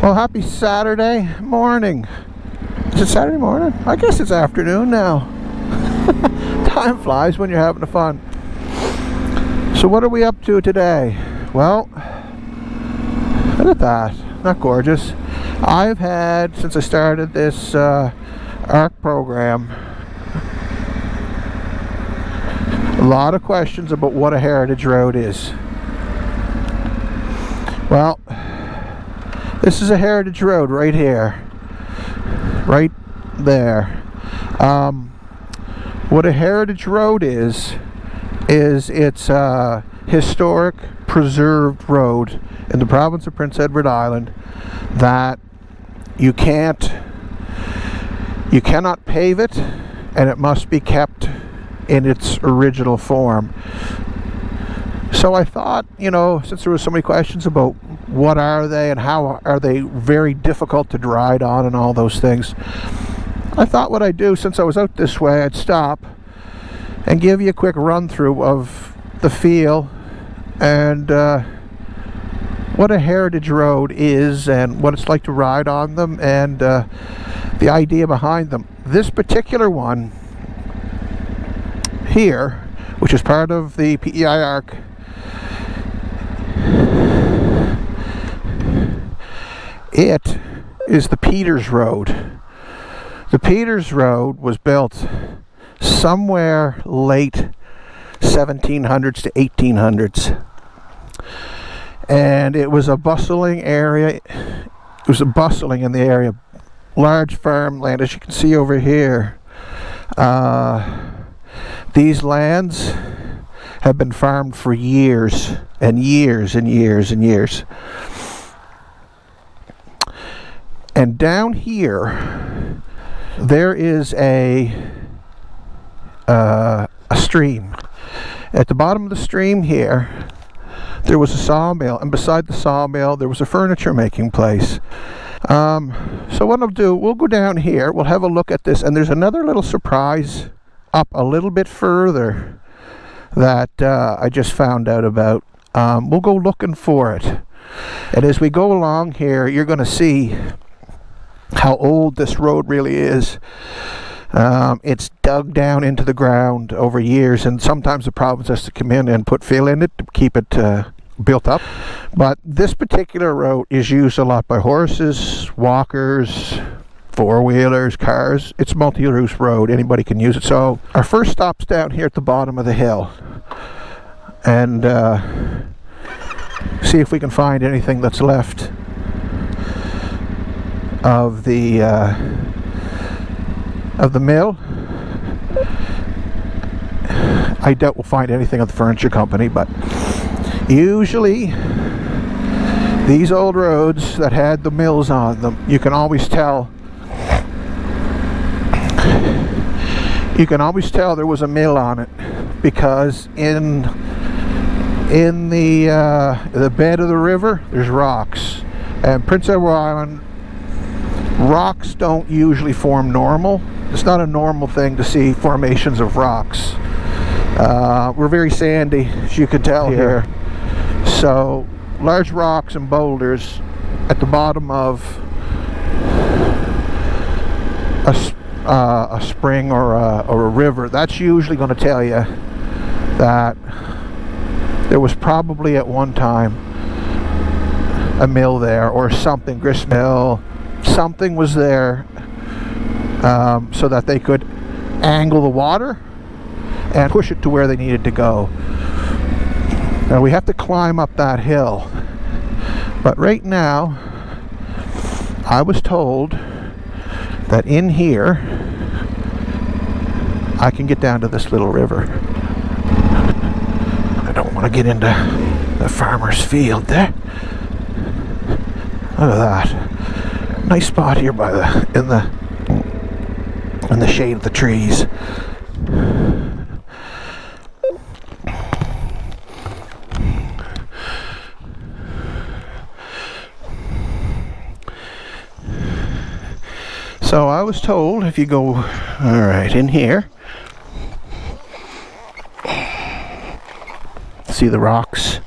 Oh, happy Saturday morning. Is it Saturday morning? I guess it's afternoon now. Time flies when you're having fun. So what are we up to today? Well, look at that. Not gorgeous. I've had, since I started this ARC program, a lot of questions about what a heritage road is. Well, this is a heritage road right here, right there. What a heritage road is it's a historic preserved road in the province of Prince Edward Island that you cannot pave it, and it must be kept in its original form. So I thought, you know, since there were so many questions about what are they and how are they very difficult to ride on and all those things, I thought what I'd do, since I was out this way, I'd stop and give you a quick run through of the feel and what a heritage road is and what it's like to ride on them, and the idea behind them. This particular one here, which is part of the PEI ARC, it is the Peters Road. The Peters Road was built somewhere late 1700s to 1800s, and it was a bustling area. It was a bustling in the area, large farmland, as you can see over here. These lands have been farmed for years and years and years and years. And down here, there is a stream. At the bottom of the stream here, there was a sawmill, and beside the sawmill, there was a furniture making place. So what I'll do, we'll go down here, we'll have a look at this, and there's another little surprise up a little bit further that I just found out about. We'll go looking for it, and as we go along here, you're going to see how old this road really is. It's dug down into the ground over years, and sometimes the province has to come in and put fill in it to keep it built up. But this particular road is used a lot by horses, walkers, four-wheelers, cars. It's a multi-use road. Anybody can use it. So our first stop's down here at the bottom of the hill, and see if we can find anything that's left of the mill. I doubt we'll find anything of the furniture company, but usually these old roads that had the mills on them, you can always tell there was a mill on it, because in the bed of the river there's rocks, and Prince Edward Island, rocks don't usually form normal. It's not a normal thing to see formations of rocks. We're very sandy, as you can tell here. So large rocks and boulders at the bottom of a spring or a river, that's usually going to tell you that there was probably at one time a mill there, or something, grist mill. Something was there, so that they could angle the water and push it to where they needed to go. Now we have to climb up that hill, but right now I was told that in here I can get down to this little river. I don't want to get into the farmer's field there. Look at that. Nice spot here by in the shade of the trees. So I was told if you go right in here, see the rocks?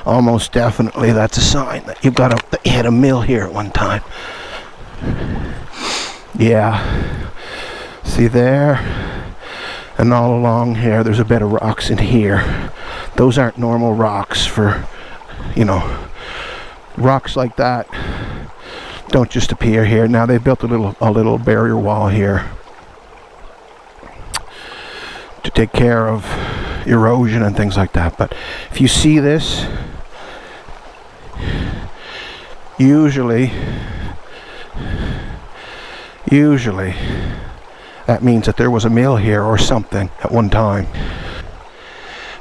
Almost definitely that's a sign that you've got a had a mill here at one time. Yeah. See there? And all along here, there's a bed of rocks in here. Those aren't normal rocks for, you know, rocks like that don't just appear here. Now they've built a little barrier wall here to take care of erosion and things like that. But if you see this, usually that means that there was a mill here or something at one time.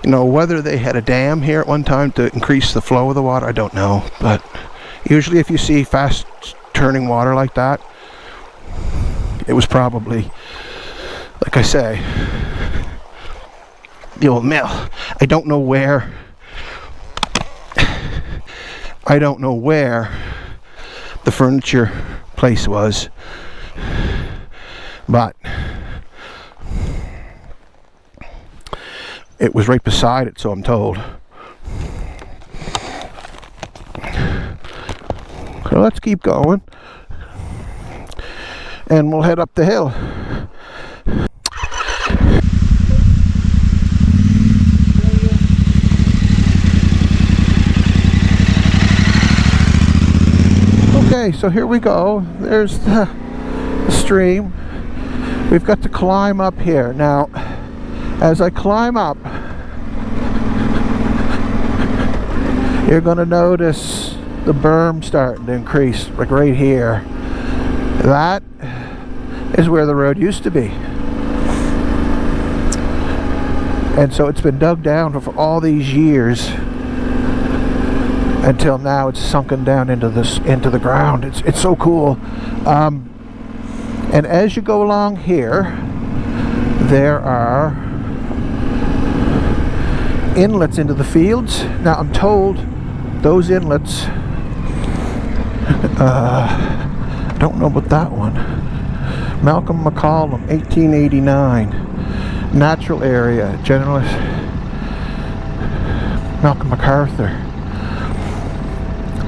You know, whether they had a dam here at one time to increase the flow of the water, I don't know. But usually if you see fast turning water like that, it was probably, like I say, the old mill. I don't know where the furniture place was, but it was right beside it, so I'm told. So let's keep going, and we'll head up the hill. Okay, so here we go. There's the stream. We've got to climb up here. Now, as I climb up, you're going to notice the berm starting to increase, like right here. That is where the road used to be. And so it's been dug down for all these years until now it's sunken down into the ground. It's so cool. And as you go along here, there are inlets into the fields. Now I'm told those inlets, I don't know about that one. Malcolm McCollum, 1889, natural area, generalist Malcolm MacArthur.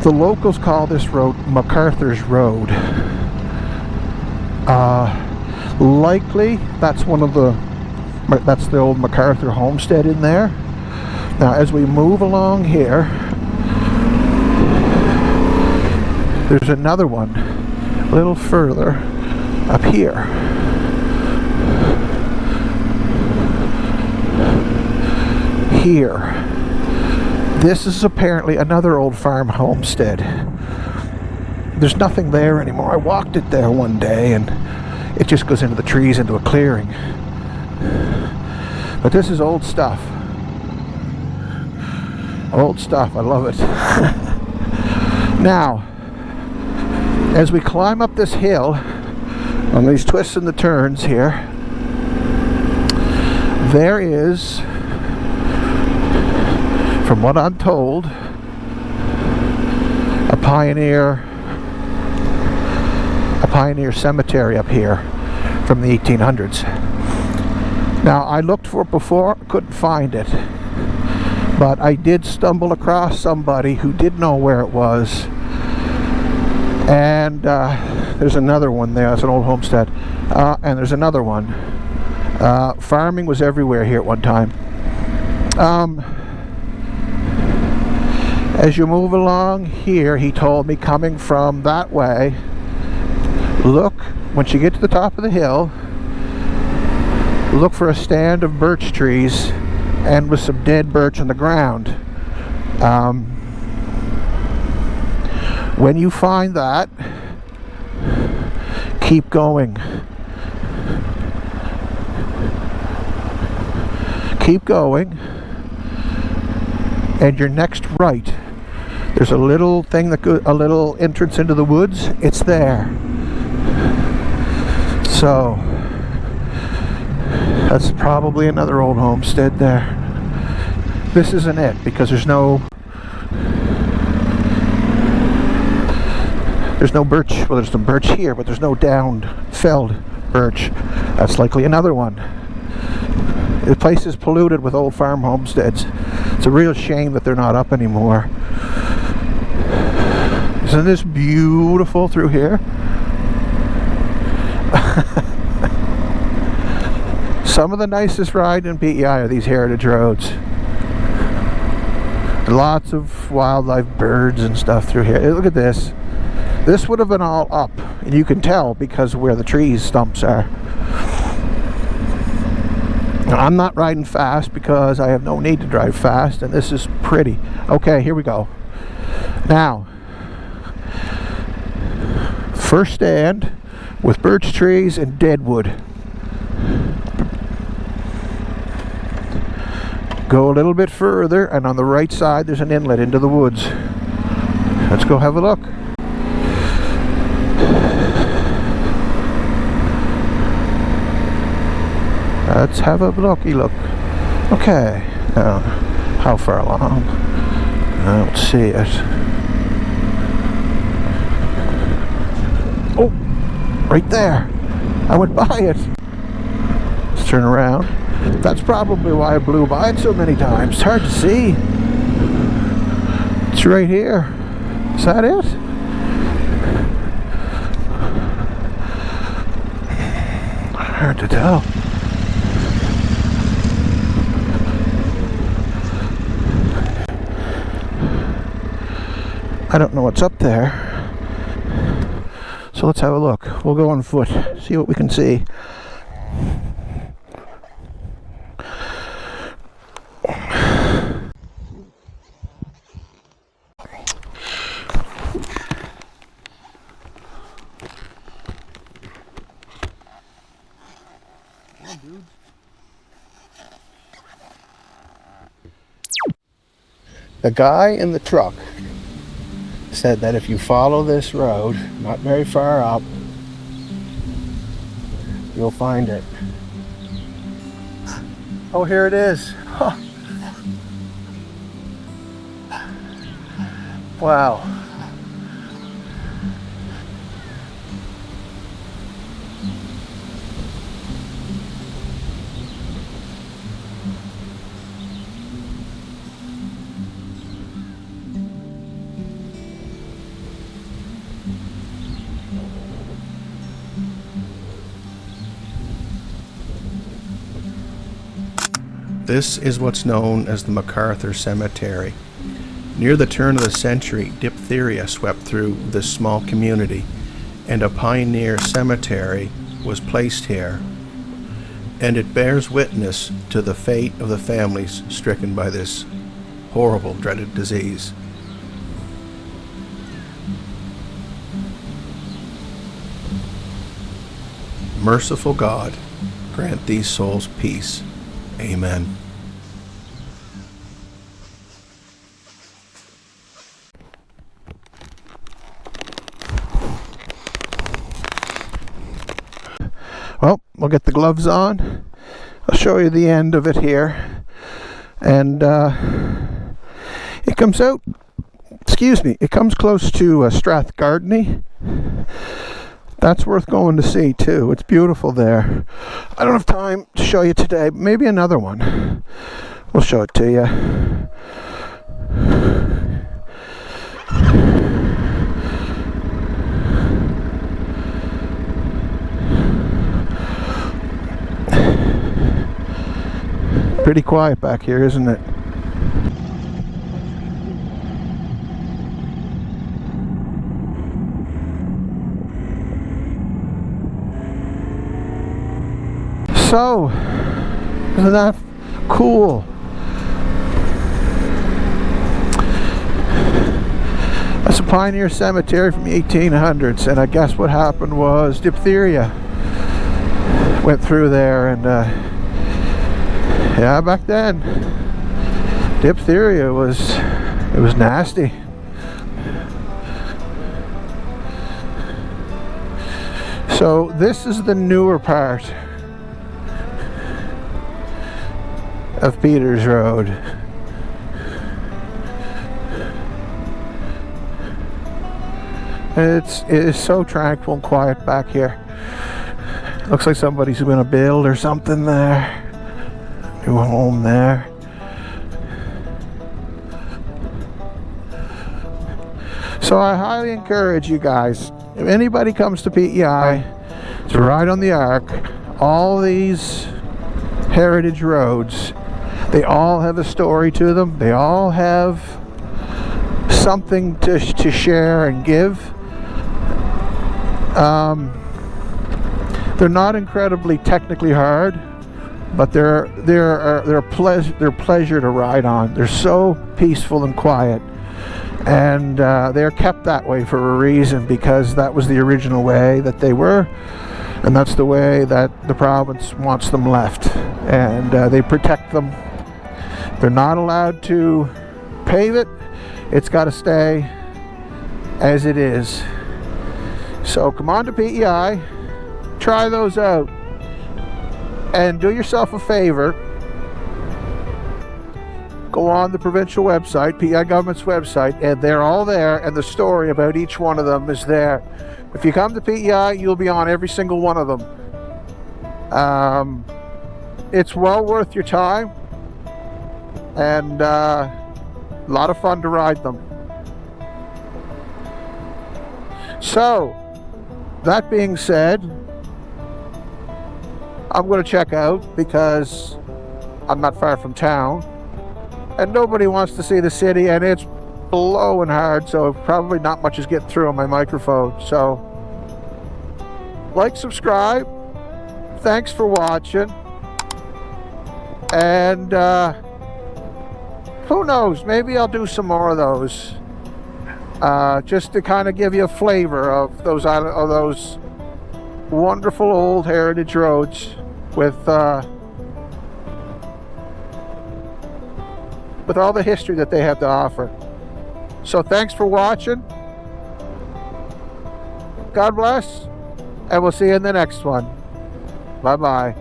The locals call this road MacArthur's Road. Likely that's that's the old MacArthur homestead in there. Now as we move along here, there's another one a little further up here. Here. This is apparently another old farm homestead. There's nothing there anymore. I walked it there one day and it just goes into the trees, into a clearing. But this is old stuff. Old stuff, I love it. Now, as we climb up this hill, on these twists and the turns here, there is, from what I'm told, a pioneer cemetery up here from the 1800s. Now I looked for it before, couldn't find it, but I did stumble across somebody who did know where it was, and there's another one there. It's an old homestead, and there's another one. Farming was everywhere here at one time. As you move along here, he told me, coming from that way, look, once you get to the top of the hill, look for a stand of birch trees and with some dead birch on the ground. When you find that, keep going. Keep going, and your next right, there's a little thing that goes, a little entrance into the woods. It's there. So that's probably another old homestead there. This isn't it, because there's no birch. Well, there's some birch here, but there's no downed, felled birch. That's likely another one. The place is polluted with old farm homesteads. It's a real shame that they're not up anymore. Isn't this beautiful through here? Some of the nicest ride in PEI are these heritage roads. Lots of wildlife, birds and stuff through here. Hey, look at this. This would have been all up, and you can tell because of where the trees stumps are. Now, I'm not riding fast because I have no need to drive fast, and this is pretty. Okay, here we go. Now, first stand with birch trees and deadwood. Go a little bit further, and on the right side there's an inlet into the woods. Let's go have a look. Let's have a looky look. Okay, now how far along? I don't see it. Oh, right there. I went by it. Let's turn around. That's probably why I blew by it so many times. It's hard to see. It's right here. Is that it? Hard to tell. I don't know what's up there. So let's have a look. We'll go on foot, see what we can see. The guy in the truck said that if you follow this road, not very far up, you'll find it. Oh, here it is. Huh. Wow. This is what's known as the MacArthur Cemetery. Near the turn of the century, diphtheria swept through this small community, and a pioneer cemetery was placed here, and it bears witness to the fate of the families stricken by this horrible, dreaded disease. Merciful God, grant these souls peace. Amen. Well, we'll get the gloves on. I'll show you the end of it here. And it comes out, excuse me, it comes close to Strathgardney. That's worth going to see too. It's beautiful there. I don't have time to show you today, but maybe another one. We'll show it to you. Pretty quiet back here, isn't it? So, isn't that cool? That's a pioneer cemetery from the 1800s, and I guess what happened was diphtheria went through there, and yeah, back then diphtheria was nasty. So this is the newer part of Peters Road. It is so tranquil and quiet back here. Looks like somebody's going to build or something there. New home there. So So I highly encourage you guys, if anybody comes to PEI, to ride on the ARC. All these heritage roads, they all have a story to them. They all have something to share and give. They're not incredibly technically hard, but they're pleasure to ride on. They're so peaceful and quiet, and they're kept that way for a reason, because that was the original way that they were, and that's the way that the province wants them left, and they protect them. They're not allowed to pave it. It's got to stay as it is. So come on to PEI, try those out, and do yourself a favor. Go on the provincial website, PEI government's website, and they're all there, and the story about each one of them is there. If you come to PEI, you'll be on every single one of them. It's well worth your time, and a lot of fun to ride them. So, that being said, I'm going to check out, because I'm not far from town, and nobody wants to see the city, and it's blowing hard, so probably not much is getting through on my microphone. So like, subscribe, thanks for watching, and who knows, maybe I'll do some more of those, just to kind of give you a flavor of those wonderful old heritage roads with all the history that they have to offer. So thanks for watching. God bless, and we'll see you in the next one. Bye-bye.